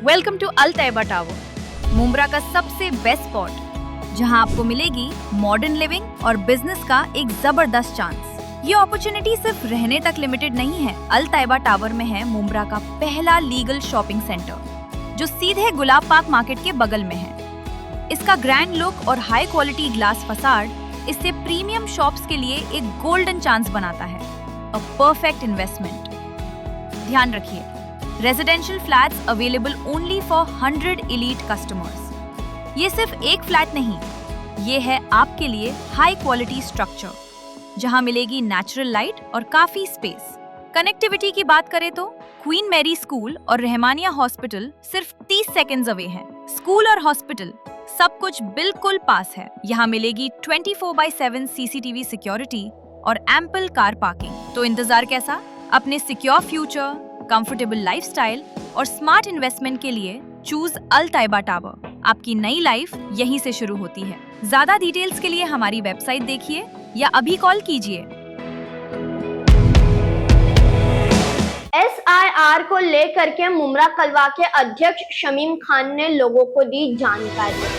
Welcome to Al Tayyaba tower, Mumbra का सबसे best spot, जहां आपको मिलेगी मॉडर्न लिविंग और बिजनेस का एक जबरदस्त चांस। ये अपॉर्चुनिटी सिर्फ रहने तक लिमिटेड नहीं है। अल तैयबा टावर में है मुंब्रा का पहला लीगल शॉपिंग सेंटर, जो सीधे गुलाब पार्क मार्केट के बगल में है। इसका ग्रैंड लुक और हाई क्वालिटी ग्लास फसाड इसे प्रीमियम शॉप्स के लिए एक गोल्डन चांस बनाता है। A perfect investment. ध्यान रखिए, residential flats available only for 100 elite customers. ये सिर्फ एक फ्लैट नहीं, ये है आपके लिए हाई क्वालिटी स्ट्रक्चर, जहां मिलेगी नेचुरल लाइट और काफी स्पेस। कनेक्टिविटी की बात करें तो क्वीन मैरी स्कूल और रहमानिया हॉस्पिटल सिर्फ 30 सेकेंड्स अवे है। स्कूल और हॉस्पिटल सब कुछ बिल्कुल पास है। यहाँ मिलेगी 24/7 CCTV सिक्योरिटी और एम्पल कार पार्किंग। तो इंतजार कैसा? अपने सिक्योर फ्यूचर, कंफर्टेबल लाइफस्टाइल और स्मार्ट इन्वेस्टमेंट के लिए चूज अल तैयबा टावर। आपकी नई लाइफ यहीं से शुरू होती है। ज्यादा डिटेल्स के लिए हमारी वेबसाइट देखिए या अभी कॉल कीजिए। SIR को लेकर के मुंब्रा कलवा के अध्यक्ष शमीम खान ने लोगों को दी जानकारी।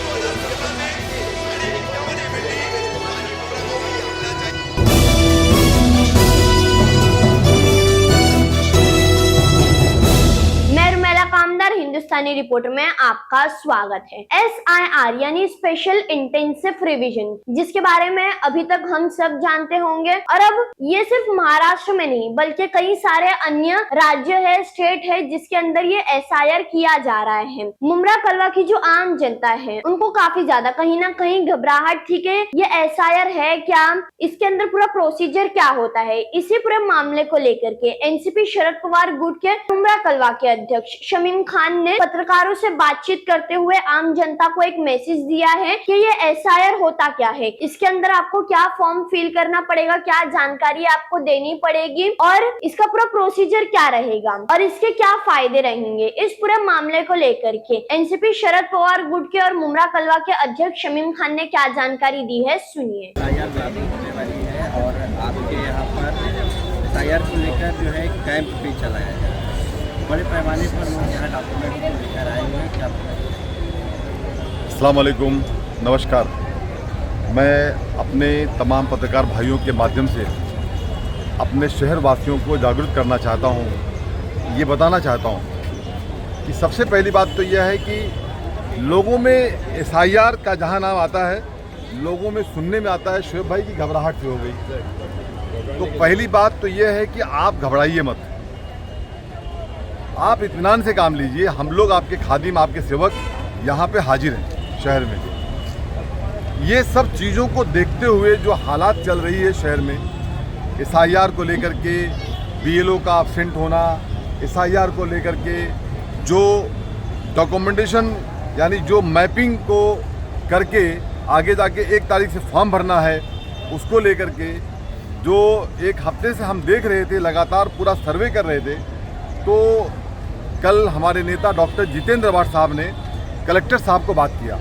कामदार हिंदुस्तानी रिपोर्टर में आपका स्वागत है। SIR यानी स्पेशल इंटेंसिव रिवीजन, जिसके बारे में अभी तक हम सब जानते होंगे, और अब ये सिर्फ महाराष्ट्र में नहीं बल्कि कई सारे अन्य राज्य है, स्टेट है, जिसके अंदर ये SIR किया जा रहा है। मुंब्रा कलवा की जो आम जनता है उनको काफी ज्यादा कहीं ना कहीं घबराहट थी कि ये SIR है क्या, इसके अंदर पूरा प्रोसीजर क्या होता है। इसी पूरे मामले को लेकर के NCP शरद पवार गुट के मुंब्रा कलवा के अध्यक्ष शमीम खान ने पत्रकारों से बातचीत करते हुए आम जनता को एक मैसेज दिया है कि ये SIR होता क्या है, इसके अंदर आपको क्या फॉर्म फिल करना पड़ेगा, क्या जानकारी आपको देनी पड़ेगी और इसका पूरा प्रोसीजर क्या रहेगा और इसके क्या फायदे रहेंगे। इस पूरे मामले को लेकर के NCP शरद पवार गुट के और मुंब्रा कलवा के अध्यक्ष शमीम खान ने क्या जानकारी दी है, सुनिए। और आपके यहाँ पर SIR को लेकर जो है कैंप भी चलाया जाए, बड़े पैमाने पर लोग यहाँ डॉक्यूमेंट को लेकर आए हुए हैं। क्या अस्सलाम वालेकुम, नमस्कार। मैं अपने तमाम पत्रकार भाइयों के माध्यम से अपने शहर वासियों को जागरूक करना चाहता हूँ। ये बताना चाहता हूँ कि सबसे पहली बात तो यह है कि लोगों में SIR का जहाँ नाम आता है, लोगों में सुनने में आता है शोएब भाई की घबराहट से हो गई। तो पहली बात तो यह है कि आप घबराइए मत, आप इत्मीनान से काम लीजिए। हम लोग आपके खादिम, आपके सेवक यहाँ पे हाजिर हैं शहर में। ये सब चीज़ों को देखते हुए जो हालात चल रही है शहर में, SIR को लेकर के BLO का एब्सेंट होना, SIR को लेकर के जो डॉक्यूमेंटेशन यानी जो मैपिंग को करके आगे जाके 1 तारीख से फॉर्म भरना है, उसको लेकर के जो एक हफ्ते से हम देख रहे थे, लगातार पूरा सर्वे कर रहे थे। तो कल हमारे नेता डॉक्टर जितेंद्र अवाड साहब ने कलेक्टर साहब को बात किया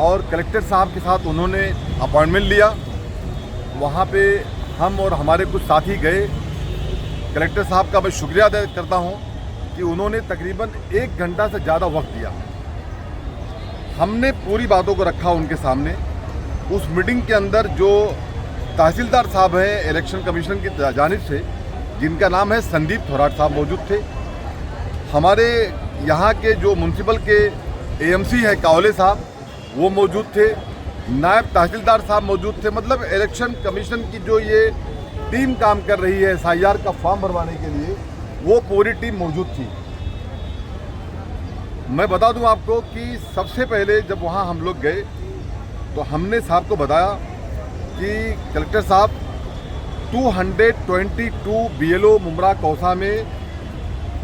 और कलेक्टर साहब के साथ उन्होंने अपॉइंटमेंट लिया। वहाँ पे हम और हमारे कुछ साथी गए। कलेक्टर साहब का मैं शुक्रिया अदा करता हूँ कि उन्होंने तकरीबन 1 घंटा से ज़्यादा वक्त दिया। हमने पूरी बातों को रखा उनके सामने। उस मीटिंग के अंदर जो तहसीलदार साहब हैं इलेक्शन कमीशन की जानिब से, जिनका नाम है संदीप थोराट साहब, मौजूद थे। हमारे यहाँ के जो म्यूनसिपल के AMC है कावले साहब, वो मौजूद थे। नायब तहसीलदार साहब मौजूद थे। मतलब इलेक्शन कमीशन की जो ये टीम काम कर रही है SIR का फॉर्म भरवाने के लिए, वो पूरी टीम मौजूद थी। मैं बता दूं आपको कि सबसे पहले जब वहाँ हम लोग गए तो हमने साहब को बताया कि कलेक्टर साहब 222 BLO मुंब्रा कौसा में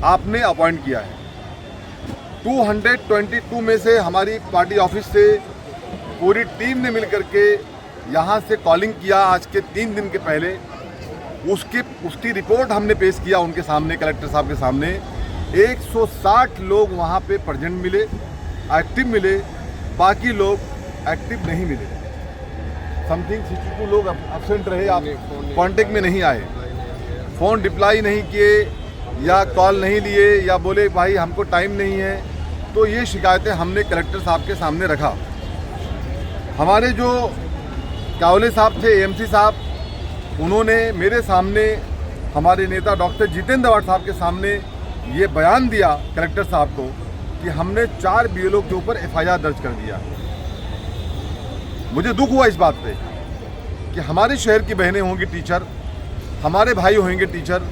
आपने अपॉइंट किया है। 222 में से हमारी पार्टी ऑफिस से पूरी टीम ने मिलकर के यहाँ से कॉलिंग किया आज के 3 दिन के पहले। उसकी रिपोर्ट हमने पेश किया उनके सामने, कलेक्टर साहब के सामने। 160 लोग वहाँ पे प्रेजेंट मिले, एक्टिव मिले, बाकी लोग एक्टिव नहीं मिले। समथिंग 62 लोग एब्सेंट रहे, आप कांटेक्ट में नहीं आए, फ़ोन रिप्लाई नहीं किए, या कॉल नहीं लिए या बोले भाई हमको टाइम नहीं है, तो ये शिकायतें हमने कलेक्टर साहब के सामने रखा। हमारे जो कावले साहब थे, एएमसी साहब, उन्होंने मेरे सामने, हमारे नेता डॉक्टर जितेंद्र अवार्ड साहब के सामने ये बयान दिया कलेक्टर साहब को कि हमने 4 बीएलओ के ऊपर एफआईआर दर्ज कर दिया। मुझे दुख हुआ इस बात पे कि हमारे शहर की बहनें होंगी टीचर, हमारे भाई होंगे टीचर,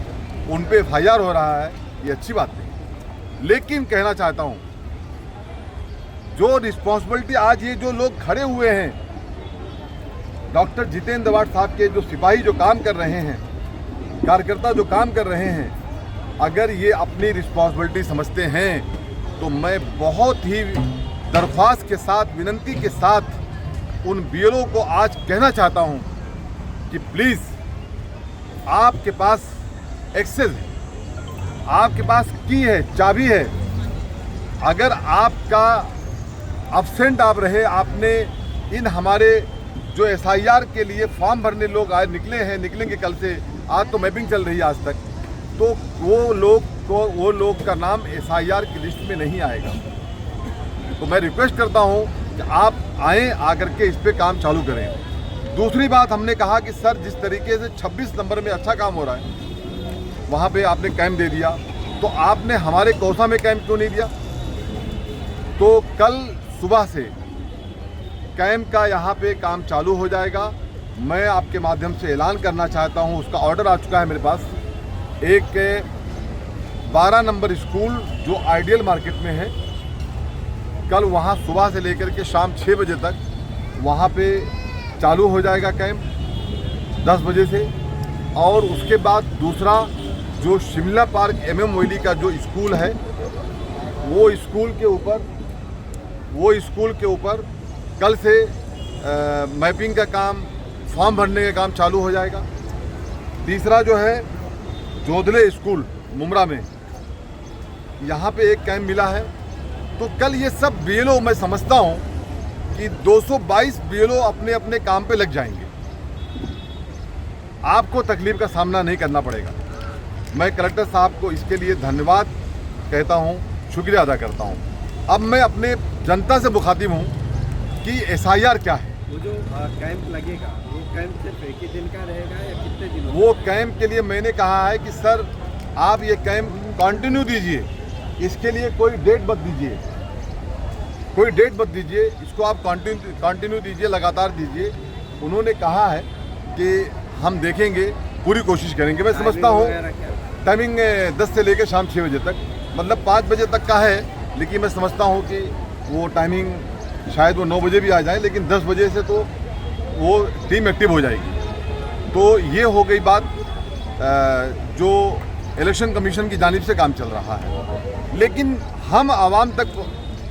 उन पे एफआईआर हो रहा है, ये अच्छी बात नहीं। लेकिन कहना चाहता हूँ, जो रिस्पॉन्सिबिलिटी आज ये जो लोग खड़े हुए हैं, डॉक्टर जितेंद्र अवार्ड साहब के जो सिपाही जो काम कर रहे हैं, कार्यकर्ता जो काम कर रहे हैं, अगर ये अपनी रिस्पॉन्सिबिलिटी समझते हैं तो मैं बहुत ही दरख्वास्त के साथ, विनती के साथ उन बीएलओ को आज कहना चाहता हूं कि प्लीज़, आपके पास एक्सेस है, आपके पास की है, चाबी है। अगर आपका अब्सेंट आप रहे, आपने इन हमारे जो एसआईआर के लिए फॉर्म भरने लोग आज निकलेंगे कल से, आज तो मैपिंग चल रही है आज तक, तो वो लोग का नाम एसआईआर की लिस्ट में नहीं आएगा। तो मैं रिक्वेस्ट करता हूं कि आप आएँ, आकर के इस पे काम चालू करें। दूसरी बात, हमने कहा कि सर जिस तरीके से 26 नंबर में अच्छा काम हो रहा है, वहाँ पे आपने कैंप दे दिया, तो आपने हमारे कौसा में कैंप क्यों नहीं दिया? तो कल सुबह से कैंप का यहाँ पे काम चालू हो जाएगा। मैं आपके माध्यम से ऐलान करना चाहता हूँ, उसका ऑर्डर आ चुका है मेरे पास। एक 12 नंबर स्कूल जो आइडियल मार्केट में है, कल वहाँ सुबह से लेकर के शाम 6 बजे तक वहाँ पे चालू हो जाएगा कैंप 10 बजे से। और उसके बाद दूसरा जो शिमला पार्क MM मोइली का जो स्कूल है, वो स्कूल के ऊपर कल से मैपिंग का काम, फॉर्म भरने का काम चालू हो जाएगा। तीसरा जो है जोधले स्कूल मुमरा में, यहाँ पे एक कैंप मिला है। तो कल ये सब बीएलओ, मैं समझता हूँ कि 222 बीएलओ अपने अपने काम पे लग जाएंगे, आपको तकलीफ का सामना नहीं करना पड़ेगा। मैं कलेक्टर साहब को इसके लिए धन्यवाद कहता हूँ, शुक्रिया अदा करता हूँ। अब मैं अपने जनता से मुखातिब हूँ कि एसआईआर क्या है। वो जो कैंप लगेगा, वो कैंप सिर्फ एक ही दिन का रहेगा या कितने दिनों? वो कैंप के लिए मैंने कहा है कि सर आप ये कैंप कंटिन्यू दीजिए, इसके लिए कोई डेट मत दीजिए, इसको आप कंटिन्यू दीजिए, लगातार दीजिए। उन्होंने कहा है कि हम देखेंगे, पूरी कोशिश करेंगे। मैं समझता हूँ टाइमिंग 10 से लेकर शाम 6 बजे तक, मतलब 5 बजे तक का है, लेकिन मैं समझता हूँ कि वो टाइमिंग शायद वो 9 बजे भी आ जाए, लेकिन 10 बजे से तो वो टीम एक्टिव हो जाएगी। तो ये हो गई बात जो इलेक्शन कमीशन की जानिब से काम चल रहा है। लेकिन हम आवाम तक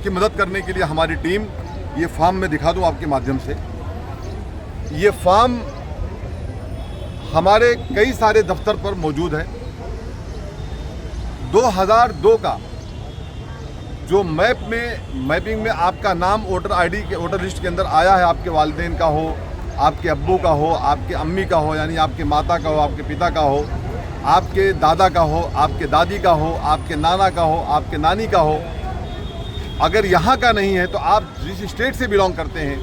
की मदद करने के लिए हमारी टीम, ये फॉर्म मैं दिखा दूं आपके माध्यम से, ये फॉर्म हमारे कई सारे दफ्तर पर मौजूद है। 2002 का जो मैपिंग में आपका नाम वोटर आईडी के वोटर लिस्ट के अंदर आया है, आपके वालिदैन का हो, आपके अब्बू का हो, आपके अम्मी का हो, यानी आपके माता का हो, आपके पिता का हो, आपके दादा का हो, आपके दादी का हो, आपके नाना का हो, आपके नानी का हो, अगर यहाँ का नहीं है तो आप जिस स्टेट से बिलोंग करते हैं,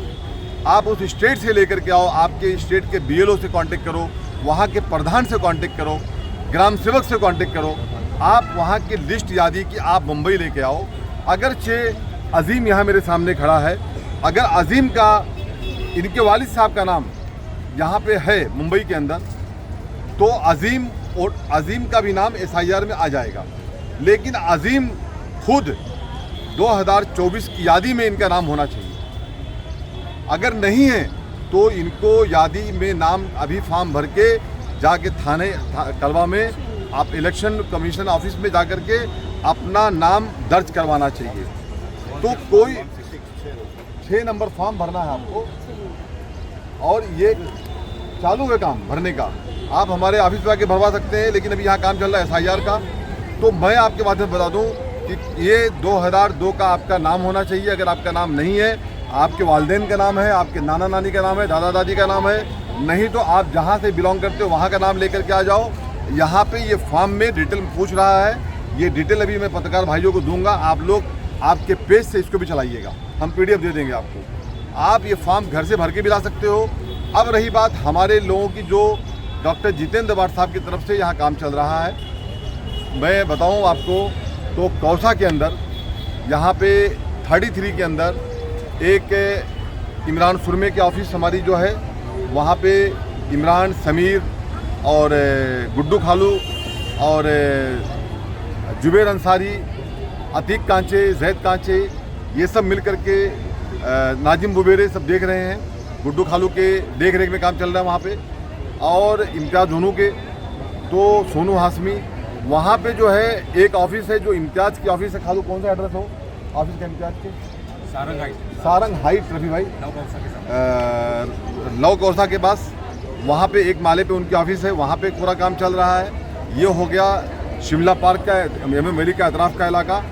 आप उस स्टेट से लेकर के आओ। आपके स्टेट के बीएलओ से कांटेक्ट करो, वहाँ के प्रधान से कांटेक्ट करो, ग्राम सेवक से कांटेक्ट करो। आप वहाँ की लिस्ट यादी की आप मुंबई लेके आओ। अगरचे अजीम यहाँ मेरे सामने खड़ा है, अगर अजीम का, इनके वालिद साहब का नाम यहाँ पे है मुंबई के अंदर, तो अजीम का भी नाम एसआईआर में आ जाएगा। लेकिन अजीम खुद 2024 की यादी में इनका नाम होना चाहिए। अगर नहीं है तो इनको यादी में नाम अभी फॉर्म भर के जाके थाने कलवा में आप इलेक्शन कमीशन ऑफिस में जाकर के अपना नाम दर्ज करवाना चाहिए। तो कोई 6 नंबर फॉर्म भरना है आपको, और ये चालू है काम भरने का। आप हमारे ऑफिस में आके भरवा सकते हैं, लेकिन अभी यहाँ काम चल रहा है एसआईआर का। तो मैं आपके माध्यम से बता दूं कि ये 2002 का आपका नाम होना चाहिए। अगर आपका नाम नहीं है, आपके वालिदैन का नाम है, आपके नाना नानी का नाम है, दादा दादी का नाम है, नहीं तो आप जहाँ से बिलोंग करते हो वहाँ का नाम लेकर के आ जाओ। यहाँ पे ये फॉर्म में डिटेल पूछ रहा है, ये डिटेल अभी मैं पत्रकार भाइयों को दूंगा। आप लोग आपके पेज से इसको भी चलाइएगा, हम PDF दे देंगे आपको। आप ये फॉर्म घर से भर के भी ला सकते हो। अब रही बात हमारे लोगों की, जो डॉक्टर जितेंद्र बाट साहब की तरफ से यहाँ काम चल रहा है, मैं बताऊँ आपको तो कौसा के अंदर यहाँ पे 33 के अंदर एक इमरान सुरमे की ऑफिस हमारी जो है, वहाँ पे इमरान, समीर और गुड्डू खालू और जुबैर अंसारी, अतीक कांचे, जैद कांचे, ये सब मिल कर के नाजिम बुबेरे सब देख रहे हैं। गुड्डू खालू के देख रेख में काम चल रहा है वहाँ पे। और इम्तियाज़ होनू के तो सोनू हाशमी, वहाँ पे जो है एक ऑफिस है जो इम्तियाज़ की ऑफिस है। खालू कौन सा एड्रेस हो ऑफिस का इम्तियाज़ के? सारंग हाइट रफी भाई, लव कौसा के पास। वहाँ पे एक माले पे उनकी ऑफिस है, वहाँ पे पूरा काम चल रहा है। ये हो गया शिमला पार्क का, MM वैली का अतराफ का इलाका।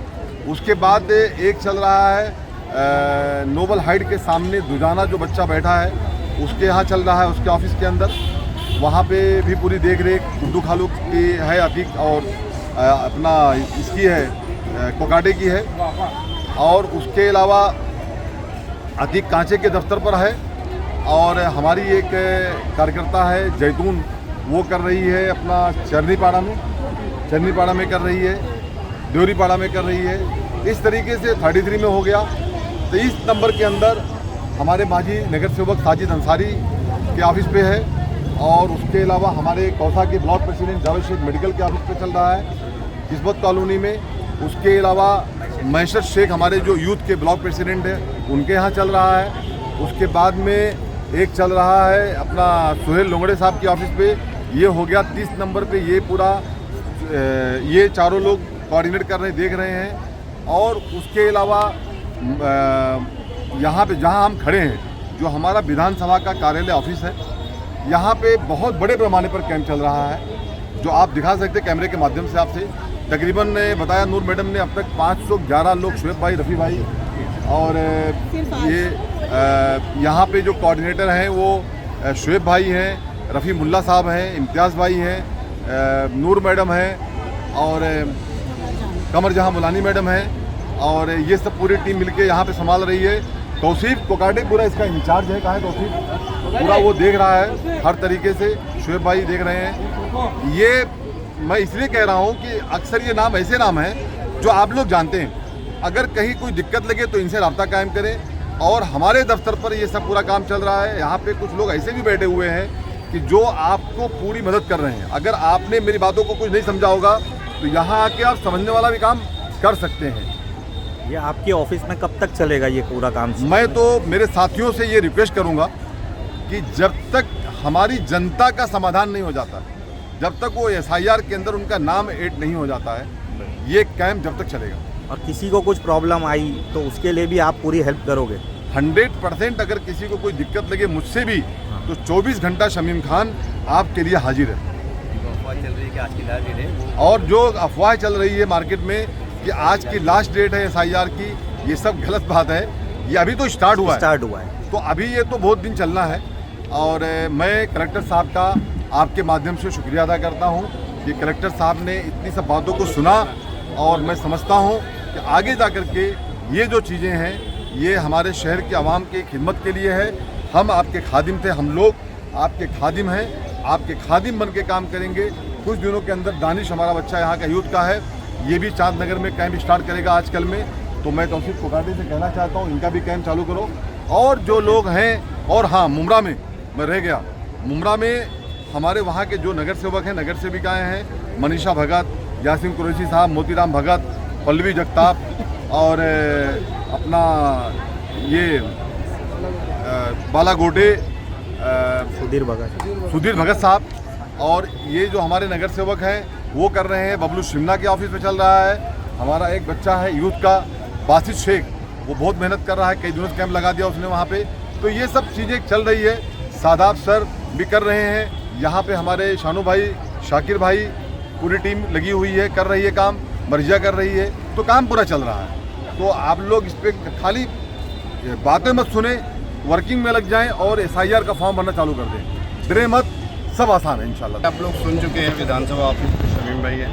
उसके बाद एक चल रहा है नोबल हाइट के सामने दुजाना जो बच्चा बैठा है, उसके यहाँ चल रहा है, उसके ऑफिस के अंदर। वहाँ पे भी पूरी देख रेख गुड्डू खालू की है, अतीक और अपना इसकी है, कोकाटे की है। और उसके अलावा अतीक कांचे के दफ्तर पर है। और हमारी एक कार्यकर्ता है जैतून, वो कर रही है अपना चरनीपाड़ा में कर रही है, देवरीपाड़ा में कर रही है। इस तरीके से 33 में हो गया। 23 नंबर के अंदर हमारे माजी नगर सेवक साजिद अंसारी के ऑफिस पे है। और उसके अलावा हमारे कौसा के block president Javed Shaikh medical के ऑफिस पे चल रहा है, किस्मत कॉलोनी में। उसके अलावा मैशर शेख हमारे जो यूथ के ब्लॉक प्रेसिडेंट है, उनके यहाँ चल रहा है। उसके बाद में एक चल रहा है अपना सुहेल लोंगड़े साहब की ऑफिस पे। ये हो गया 30 नंबर पे। ये पूरा ये चारों लोग कोऑर्डिनेट कर रहे, देख रहे हैं। और उसके अलावा यहाँ पे जहाँ हम खड़े हैं, जो हमारा विधानसभा का कार्यालय ऑफिस है, यहाँ पे बहुत बड़े पैमाने पर कैंप चल रहा है, जो आप दिखा सकते हैं कैमरे के माध्यम से आपसे। तकरीबन ने बताया नूर मैडम ने अब तक 511 लोग, शुएब भाई, रफ़ी भाई और ये यहाँ पे जो कोऑर्डिनेटर हैं वो शुएब भाई हैं, रफ़ी मुल्ला साहब हैं, इम्तियाज़ भाई हैं, नूर मैडम हैं और कमर जहाँ मुलानी मैडम हैं। और ये सब पूरी टीम मिलके यहाँ पे संभाल रही है। तौसीफ कोकाटे पूरा इसका इंचार्ज है। कहाँ है तौसीफ? पूरा वो देख रहा है हर तरीके से। शुएब भाई देख रहे हैं। ये मैं इसलिए कह रहा हूँ कि अक्सर ये नाम ऐसे नाम हैं जो आप लोग जानते हैं। अगर कहीं कोई दिक्कत लगे तो इनसे रब्ता कायम करें। और हमारे दफ्तर पर ये सब पूरा काम चल रहा है। यहाँ पे कुछ लोग ऐसे भी बैठे हुए हैं कि जो आपको पूरी मदद कर रहे हैं। अगर आपने मेरी बातों को कुछ नहीं समझा होगा तो यहाँ आके आप समझने वाला भी काम कर सकते हैं। ये आपके ऑफिस में कब तक चलेगा ये पूरा काम? मैं तो मेरे साथियों से ये रिक्वेस्ट करूँगा कि जब तक हमारी जनता का समाधान नहीं हो जाता, जब तक वो SIR के अंदर उनका नाम ऐड नहीं हो जाता है, ये कैंप जब तक चलेगा। और किसी को कुछ प्रॉब्लम आई तो उसके लिए भी आप पूरी हेल्प करोगे? 100%। अगर किसी को कोई दिक्कत लगे मुझसे भी, तो 24 घंटा शमीम खान आपके लिए हाजिर है। अफवाह चल रही है कि आज की लास्ट डेट है, और जो अफवाह चल रही है मार्केट में कि आज की लास्ट डेट है SIR की, ये सब गलत बात है। ये अभी तो स्टार्ट हुआ है, तो अभी ये तो बहुत दिन चलना है। और मैं कलेक्टर साहब का आपके माध्यम से शुक्रिया अदा करता हूँ कि कलेक्टर साहब ने इतनी सब बातों को सुना। और मैं समझता हूँ कि आगे जा कर के ये जो चीज़ें हैं ये हमारे शहर के आवाम की खिदमत के लिए है। हम आपके खादिम थे, हम लोग आपके खादिम हैं, आपके खादिम बन के काम करेंगे। कुछ दिनों के अंदर दानिश हमारा बच्चा यहाँ का यूथ का है, ये भी चांदनगर में कैंप स्टार्ट करेगा आजकल में। तो मैं तौसीफ कोकाटे से कहना चाहता हूँ इनका भी कैंप चालू करो। और जो लोग हैं, और हाँ, मुमरा में मैं रह गया, मुमरा में हमारे वहाँ के जो नगर सेवक हैं, नगर सेविकाएँ हैं, मनीषा भगत, यासीन कुरैशी साहब, मोतीराम भगत, पल्लवी जगताप और अपना ये बाला गोटे, सुधीर भगत साहब। और ये जो हमारे नगर सेवक हैं वो कर रहे हैं। बबलू शिमला के ऑफिस में चल रहा है। हमारा एक बच्चा है यूथ का, बासित शेख, वो बहुत मेहनत कर रहा है, कई दिनों से कैंप लगा दिया उसने वहाँ पे। तो ये सब चीज़ें चल रही है। सादाब सर भी कर रहे हैं। यहाँ पे हमारे शानू भाई, शाकिर भाई, पूरी टीम लगी हुई है, कर रही है काम, मर्जिया कर रही है। तो काम पूरा चल रहा है। तो आप लोग इस पर खाली बातें मत सुने, वर्किंग में लग जाएं और SIR का फॉर्म भरना चालू कर दें। डरे मत, सब आसान है इंशाल्लाह। आप लोग सुन चुके हैं विधानसभा ऑफिस के शमीम भाई है,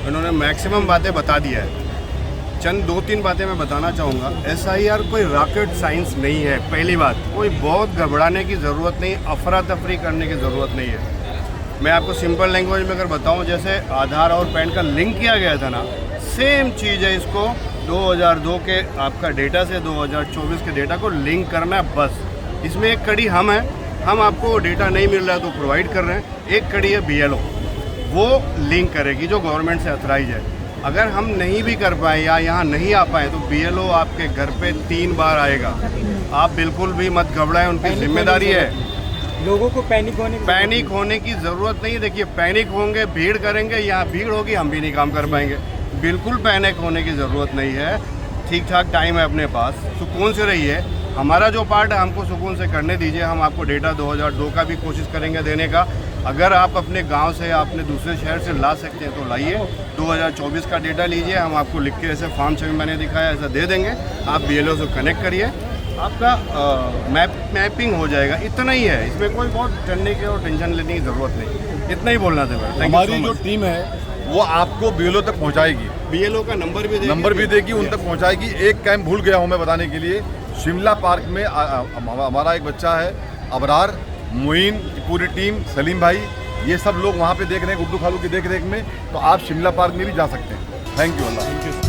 उन्होंने मैक्सिमम बातें बता दिया है। चंद 2-3 बातें मैं बताना चाहूँगा। SIR कोई रॉकेट साइंस नहीं है। पहली बात, कोई बहुत घबराने की ज़रूरत नहीं, अफरा तफरी करने की ज़रूरत नहीं है। मैं आपको सिंपल लैंग्वेज में अगर बताऊँ, जैसे आधार और पैन का लिंक किया गया था ना, सेम चीज़ है। इसको 2002 के आपका डेटा से 2024 के डेटा को लिंक करना है बस। इसमें एक कड़ी हम हैं, हम आपको डेटा नहीं मिल रहा है तो प्रोवाइड कर रहे हैं। एक कड़ी है BLO, वो लिंक करेगी जो गवर्नमेंट से अथराइज है। अगर हम नहीं भी कर पाए या यहाँ नहीं आ पाए तो BLO आपके घर पे 3 बार आएगा। आप बिल्कुल भी मत घबराएं, उनकी जिम्मेदारी है। लोगों को पैनिक होने की ज़रूरत नहीं है। देखिए, पैनिक होंगे, भीड़ करेंगे, यहाँ भीड़ होगी, हम भी नहीं काम कर पाएंगे। बिल्कुल पैनिक होने की ज़रूरत नहीं है। ठीक ठाक टाइम है अपने पास, सुकून से रहिए। हमारा जो पार्ट है हमको सुकून से करने दीजिए। हम आपको डेटा 2002 का भी कोशिश करेंगे देने का। अगर आप अपने गांव से या अपने दूसरे शहर से ला सकते हैं तो लाइए। 2024 का डेटा लीजिए, हम आपको लिख के ऐसे फॉर्म से भी मैंने दिखाया ऐसा दे देंगे। आप BLO से कनेक्ट करिए, आपका मैपिंग हो जाएगा। इतना ही है, इसमें कोई बहुत डरने की और टेंशन लेने की ज़रूरत नहीं। इतना ही बोलना था। हमारी जो टीम है वो आपको BLO तक पहुंचाएगी। BLO का नंबर भी देगी, उन तक पहुंचाएगी। एक कैंप भूल गया हूं मैं बताने के लिए। शिमला पार्क में हमारा एक बच्चा है अबरार, मुइन की पूरी टीम, सलीम भाई, ये सब लोग वहाँ पे देख रहे हैं गुड्डू खालू की देख रेख में। तो आप शिमला पार्क में भी जा सकते हैं। Thank you Allah.